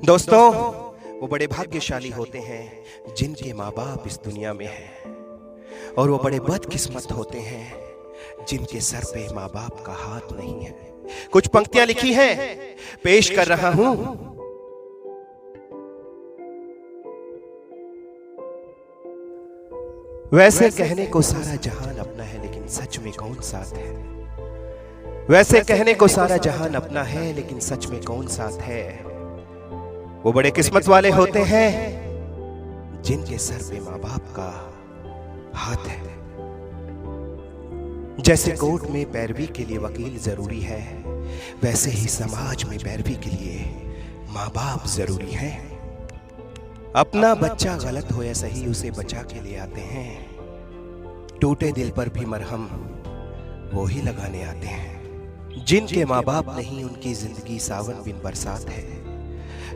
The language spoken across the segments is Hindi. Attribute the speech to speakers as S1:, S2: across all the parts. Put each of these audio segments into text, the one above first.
S1: दोस्तों, वो बड़े भाग्यशाली होते हैं जिनके माँ बाप इस दुनिया में हैं, और वो बड़े बदकिस्मत होते हैं जिनके सर पे माँ बाप का हाथ नहीं है। कुछ पंक्तियां लिखी हैं, पेश कर रहा हूं। वैसे कहने को सारा जहान अपना है, लेकिन सच में कौन साथ है। वैसे कहने को सारा जहान अपना है, लेकिन सच में कौन साथ है। वो बड़े किस्मत वाले होते हैं जिनके सर पे माँ बाप का हाथ है। जैसे कोर्ट में पैरवी के लिए वकील जरूरी है, वैसे ही समाज में पैरवी के लिए माँ बाप जरूरी है। अपना बच्चा गलत हो या सही, उसे बचा के ले आते हैं। टूटे दिल पर भी मरहम वो ही लगाने आते हैं। जिनके माँ बाप नहीं, उनकी जिंदगी सावन बिन बरसात है।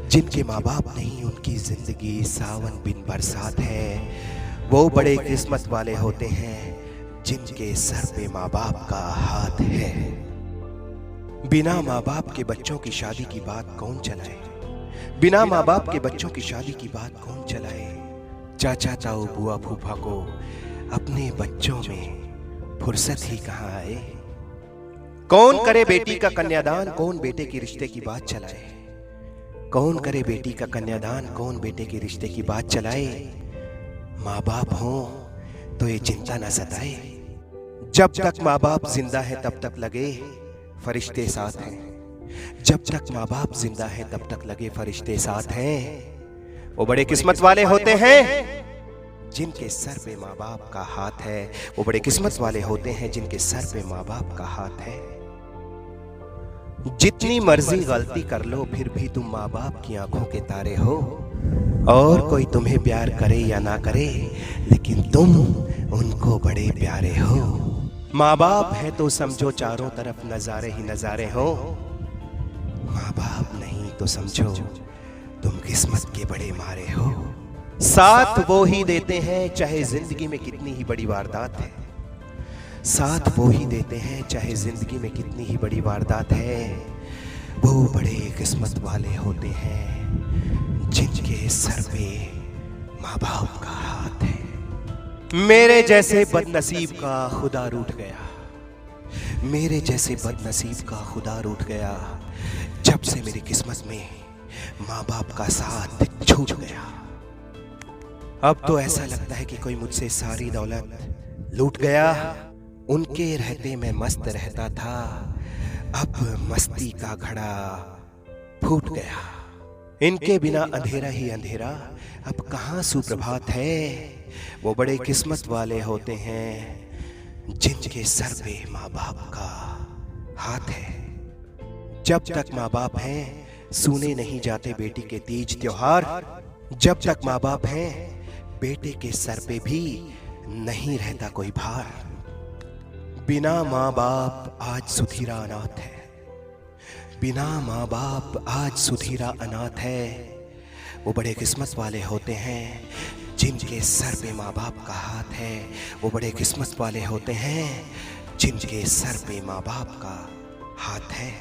S1: जिनके माँ बाप नहीं, उनकी जिंदगी सावन बिन बरसात है। वो बड़े किस्मत वाले होते हैं जिनके सर पे माँ बाप का हाथ है। बिना माँ बाप के बच्चों की शादी की बात कौन चलाए। बिना माँ बाप के बच्चों की शादी की बात कौन चलाए। चाचा ताऊ बुआ फूफा को अपने बच्चों में फुर्सत ही कहाँ आए। कौन करे बेटी का कन्यादान, कौन बेटे की रिश्ते की बात चलाए। कौन करे बेटी का कन्यादान, कौन बेटे के रिश्ते की बात चलाए। माँ बाप हो तो ये चिंता न सताए। जब तक माँ बाप जिंदा है तब तक लगे फरिश्ते साथ हैं। जब तक माँ बाप जिंदा है तब तक लगे फरिश्ते साथ हैं। वो बड़े किस्मत वाले होते हैं जिनके सर पे माँ बाप का हाथ है। वो बड़े किस्मत वाले होते हैं जिनके सर पे माँ बाप का हाथ है। जितनी मर्जी गलती कर लो, फिर भी तुम माँ बाप की आंखों के तारे हो। और कोई तुम्हें प्यार करे या ना करे, लेकिन तुम उनको बड़े प्यारे हो। माँ बाप है तो समझो चारों तरफ नजारे ही नजारे हो। माँ बाप नहीं तो समझो तुम किस्मत के बड़े मारे हो। साथ वो ही देते हैं चाहे जिंदगी में कितनी ही बड़ी वारदात है। साथ वो ही देते हैं चाहे जिंदगी में कितनी ही बड़ी वारदात है। वो बड़े किस्मत वाले होते हैं जिनके सर पे माँ बाप का हाथ है। मेरे जैसे बदनसीब का खुदा रूठ गया। मेरे जैसे बदनसीब का खुदा रूठ गया। जब से मेरी किस्मत में माँ बाप का साथ छूट गया। अब तो ऐसा लगता है कि कोई मुझसे सारी दौलत लूट गया। उनके रहते मैं मस्त रहता था, अब मस्ती का घड़ा फूट गया। इनके बिना अंधेरा ही अंधेरा, अब कहाँ सुप्रभात है। वो बड़े किस्मत वाले होते हैं जिनके सर पे माँ बाप का हाथ है। जब तक माँ बाप हैं, सुने नहीं जाते बेटी के तीज त्योहार। जब तक माँ बाप हैं, बेटे के सर पे भी नहीं रहता कोई भार। बिना माँ बाप आज सुधीरा अनाथ है। बिना माँ बाप आज सुधीरा अनाथ है। वो बड़े किस्मत वाले होते हैं जिनके सर पे माँ बाप का हाथ है। वो बड़े किस्मत वाले होते हैं जिनके सर पे माँ बाप का हाथ है।